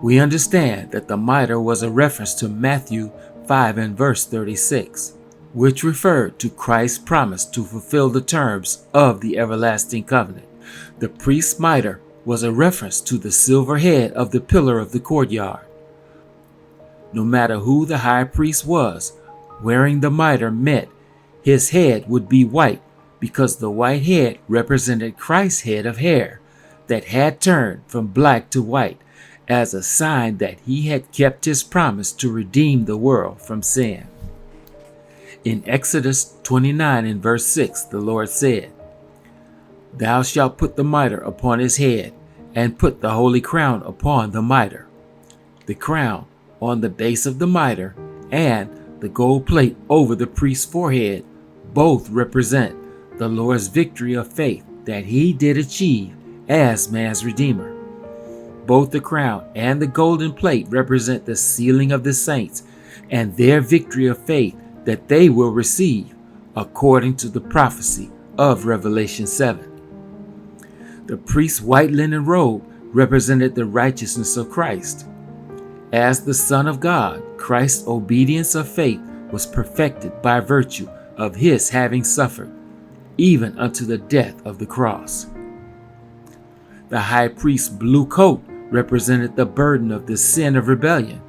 We understand that the mitre was a reference to Matthew 5 and verse 36, which referred to Christ's promise to fulfill the terms of the everlasting covenant. The priest's mitre was a reference to the silver head of the pillar of the courtyard. No matter who the high priest was, wearing the mitre meant his head would be white, because the white head represented Christ's head of hair that had turned from black to white, as a sign that he had kept his promise to redeem the world from sin. In Exodus 29 and verse 6, the Lord said, "Thou shalt put the mitre upon his head, and put the holy crown upon the mitre." The crown on the base of the mitre and the gold plate over the priest's forehead both represent the Lord's victory of faith that he did achieve as man's Redeemer. Both the crown and the golden plate represent the sealing of the saints and their victory of faith that they will receive according to the prophecy of Revelation 7. The priest's white linen robe represented the righteousness of Christ. As the Son of God, Christ's obedience of faith was perfected by virtue of his having suffered, even unto the death of the cross. The high priest's blue coat represented the burden of the sin of rebellion,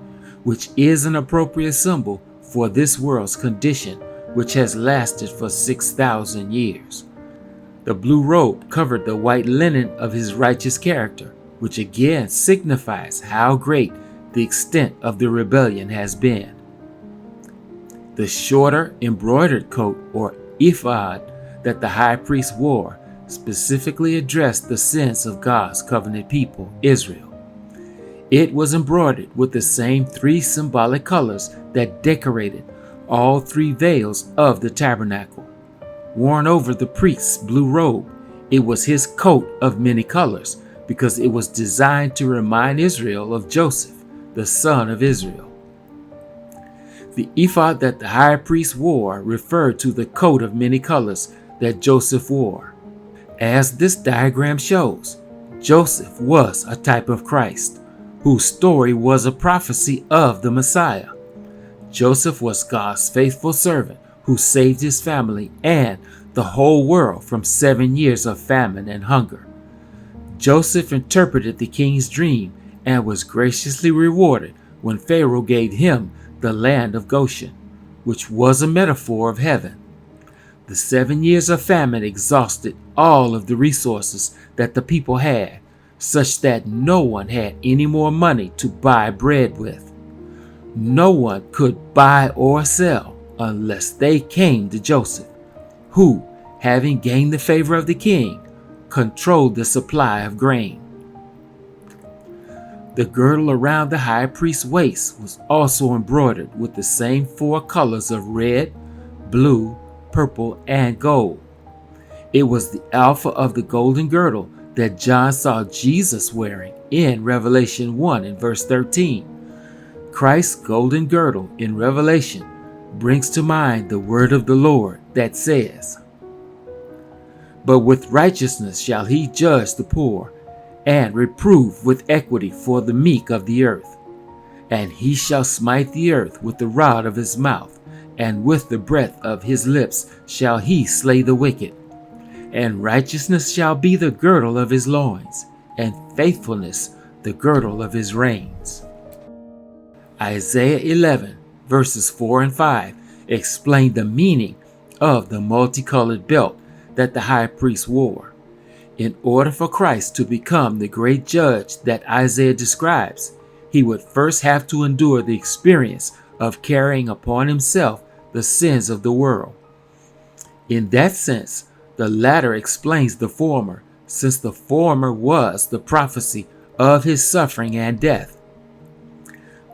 which is an appropriate symbol for this world's condition, which has lasted for 6,000 years. The blue robe covered the white linen of his righteous character, which again signifies how great the extent of the rebellion has been. The shorter embroidered coat, or ephod, that the high priest wore specifically addressed the sins of God's covenant people, Israel. It was embroidered with the same three symbolic colors that decorated all three veils of the tabernacle. Worn over the priest's blue robe, it was his coat of many colors, because it was designed to remind Israel of Joseph, the son of Israel. The ephod that the high priest wore referred to the coat of many colors that Joseph wore. As this diagram shows, Joseph was a type of Christ, whose story was a prophecy of the Messiah. Joseph was God's faithful servant who saved his family and the whole world from 7 years of famine and hunger. Joseph interpreted the king's dream and was graciously rewarded when Pharaoh gave him the land of Goshen, which was a metaphor of heaven. The 7 years of famine exhausted all of the resources that the people had, such that no one had any more money to buy bread with. No one could buy or sell unless they came to Joseph, who, having gained the favor of the king, controlled the supply of grain. The girdle around the high priest's waist was also embroidered with the same 4 colors of red, blue, purple, and gold. It was the alpha of the golden girdle that John saw Jesus wearing in Revelation 1 and verse 13. Christ's golden girdle in Revelation brings to mind the word of the Lord that says, "But with righteousness shall he judge the poor, and reprove with equity for the meek of the earth. And he shall smite the earth with the rod of his mouth, and with the breath of his lips shall he slay the wicked. And righteousness shall be the girdle of his loins, and faithfulness the girdle of his reins." Isaiah 11 verses 4 and 5 explain the meaning of the multicolored belt that the high priest wore. In order for Christ to become the great judge that Isaiah describes, he would first have to endure the experience of carrying upon himself the sins of the world. In that sense, the latter explains the former, since the former was the prophecy of his suffering and death.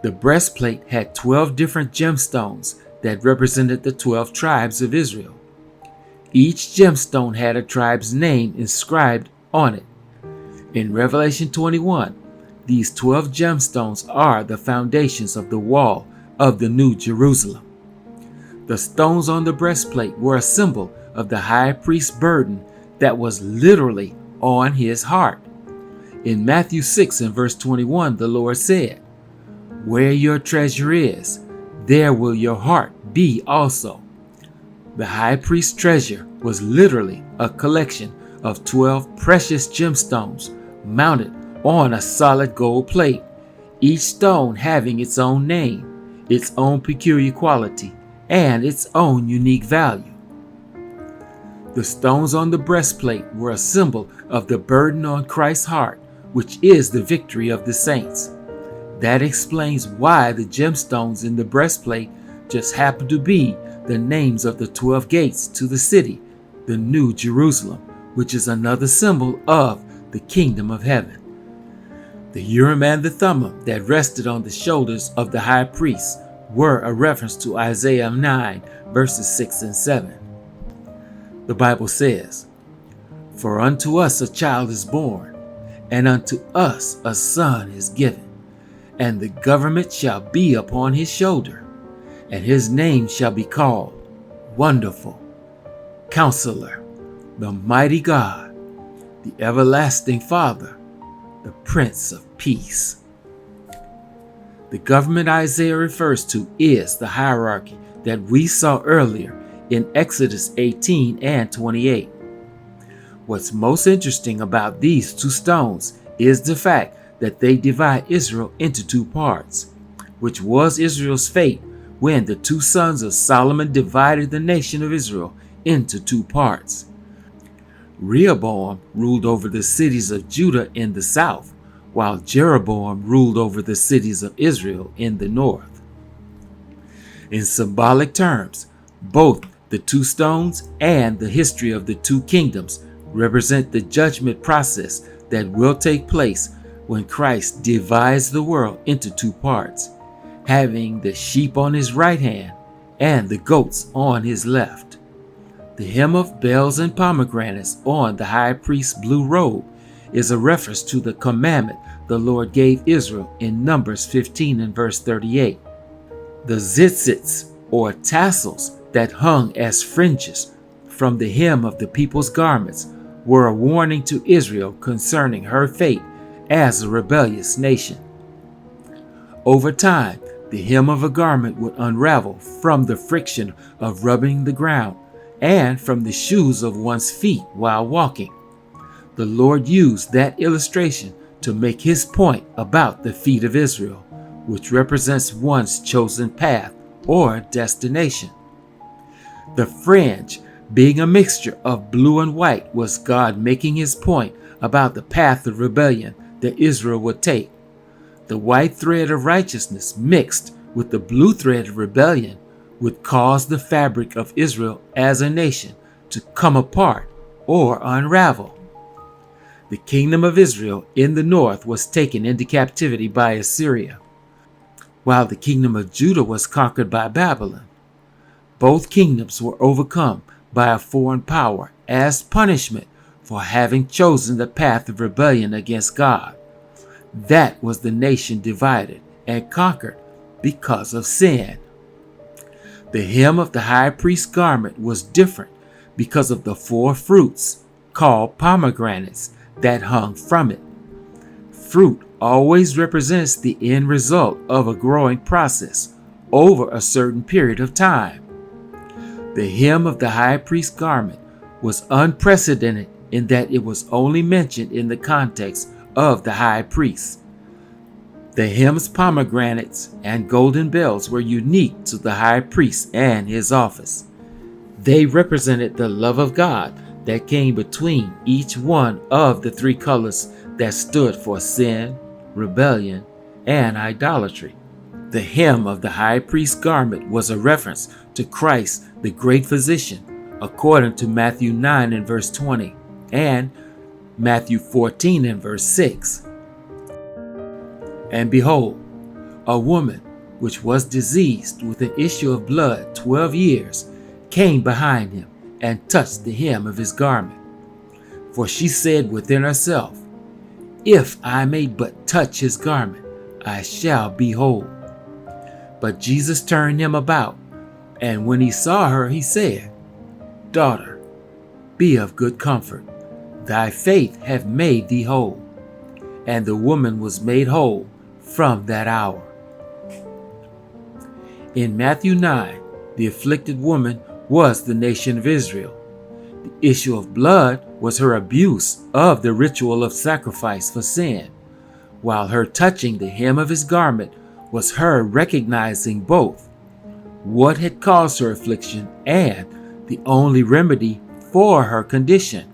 The breastplate had 12 different gemstones that represented the 12 tribes of Israel. Each gemstone had a tribe's name inscribed on it. In Revelation 21, these 12 gemstones are the foundations of the wall of the New Jerusalem. The stones on the breastplate were a symbol of the high priest's burden that was literally on his heart. In Matthew 6 and verse 21, the Lord said, "Where your treasure is, there will your heart be also." The high priest's treasure was literally a collection of 12 precious gemstones mounted on a solid gold plate, each stone having its own name, its own peculiar quality, and its own unique value. The stones on the breastplate were a symbol of the burden on Christ's heart, which is the victory of the saints. That explains why the gemstones in the breastplate just happen to be the names of the 12 gates to the city, the New Jerusalem, which is another symbol of the kingdom of heaven. The Urim and the Thummim that rested on the shoulders of the high priest were a reference to Isaiah 9, verses 6 and 7. The Bible says, "For unto us a child is born, and unto us a son is given, and the government shall be upon his shoulder, and his name shall be called Wonderful, Counselor, the Mighty God, the Everlasting Father, the Prince of Peace." The government Isaiah refers to is the hierarchy that we saw earlier in Exodus 18 and 28. What's most interesting about these two stones is the fact that they divide Israel into two parts, which was Israel's fate when the two sons of Solomon divided the nation of Israel into two parts. Rehoboam ruled over the cities of Judah in the south, while Jeroboam ruled over the cities of Israel in the north. In symbolic terms, both the two stones and the history of the two kingdoms represent the judgment process that will take place when Christ divides the world into two parts, having the sheep on his right hand and the goats on his left. The hem of bells and pomegranates on the high priest's blue robe is a reference to the commandment the Lord gave Israel in Numbers 15 and verse 38. The tzitzits, or tassels, that hung as fringes from the hem of the people's garments were a warning to Israel concerning her fate as a rebellious nation. Over time, the hem of a garment would unravel from the friction of rubbing the ground and from the shoes of one's feet while walking. The Lord used that illustration to make his point about the feet of Israel, which represents one's chosen path or destination. The fringe, being a mixture of blue and white, was God making his point about the path of rebellion that Israel would take. The white thread of righteousness mixed with the blue thread of rebellion would cause the fabric of Israel as a nation to come apart or unravel. The kingdom of Israel in the north was taken into captivity by Assyria, while the kingdom of Judah was conquered by Babylon. Both kingdoms were overcome by a foreign power as punishment for having chosen the path of rebellion against God. That was the nation divided and conquered because of sin. The hem of the high priest's garment was different because of the 4 fruits, called pomegranates, that hung from it. Fruit always represents the end result of a growing process over a certain period of time. The hem of the high priest's garment was unprecedented in that it was only mentioned in the context of the high priest. The hem's pomegranates and golden bells were unique to the high priest and his office. They represented the love of God that came between each one of the 3 colors that stood for sin, rebellion, and idolatry. The hem of the high priest's garment was a reference to Christ, the great physician, according to Matthew 9 and verse 20 and Matthew 14 and verse 6. And behold, a woman which was diseased with an issue of blood 12 years came behind him and touched the hem of his garment. For she said within herself, "If I may but touch his garment, I shall be whole." But Jesus turned him about, and when he saw her, he said, "Daughter, be of good comfort. Thy faith hath made thee whole." and the woman was made whole from that hour. In Matthew 9, the afflicted woman was the nation of Israel. The issue of blood was her abuse of the ritual of sacrifice for sin, while her touching the hem of his garment was her recognizing both what had caused her affliction and the only remedy for her condition,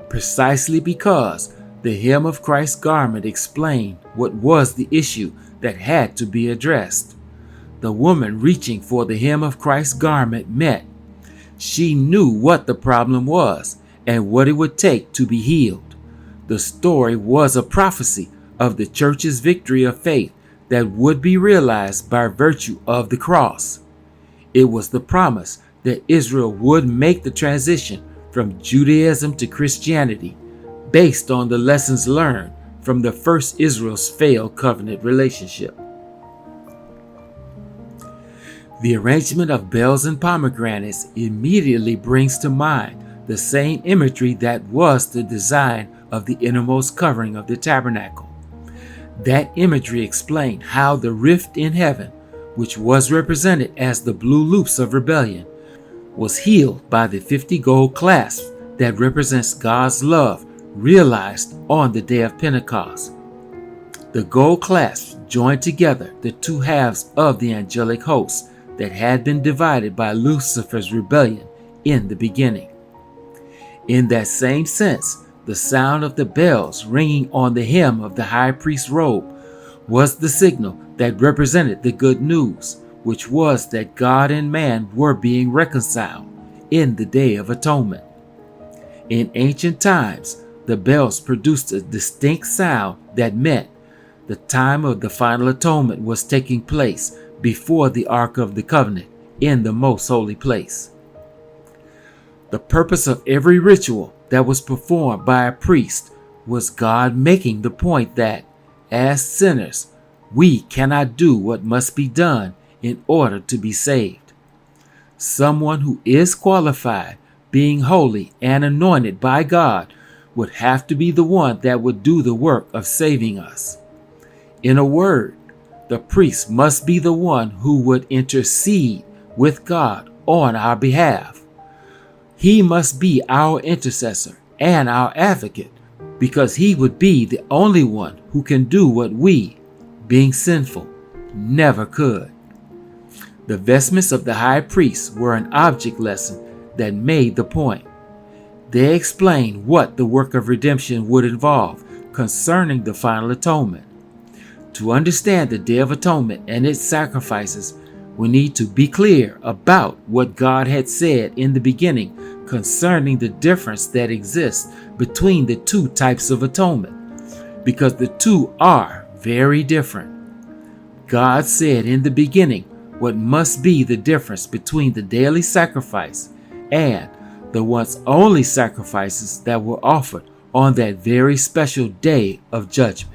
precisely because the hem of Christ's garment explained what was the issue that had to be addressed. The woman reaching for the hem of Christ's garment meant she knew what the problem was and what it would take to be healed. The story was a prophecy of the church's victory of faith that would be realized by virtue of the cross. It was the promise that Israel would make the transition from Judaism to Christianity based on the lessons learned from the first Israel's failed covenant relationship. The arrangement of bells and pomegranates immediately brings to mind the same imagery that was the design of the innermost covering of the tabernacle. That imagery explained how the rift in heaven, which was represented as the blue loops of rebellion, was healed by the 50 gold clasps that represents God's love realized on the day of Pentecost. The gold clasps joined together the two halves of the angelic host that had been divided by Lucifer's rebellion in the beginning. In that same sense, the sound of the bells ringing on the hem of the high priest's robe was the signal that represented the good news, which was that God and man were being reconciled in the Day of Atonement. In ancient times, the bells produced a distinct sound that meant the time of the final atonement was taking place before the Ark of the Covenant in the most holy place. The purpose of every ritual that was performed by a priest was God making the point that, as sinners, we cannot do what must be done in order to be saved. Someone who is qualified, being holy and anointed by God, would have to be the one that would do the work of saving us. In a word, the priest must be the one who would intercede with God on our behalf. He must be our intercessor and our advocate, because he would be the only one who can do what we, being sinful, never could. The vestments of the high priest were an object lesson that made the point. They explained what the work of redemption would involve concerning the final atonement. To understand the Day of Atonement and its sacrifices, we need to be clear about what God had said in the beginning concerning the difference that exists between the two types of atonement, because the two are very different. God said in the beginning what must be the difference between the daily sacrifice and the once only sacrifices that were offered on that very special day of judgment.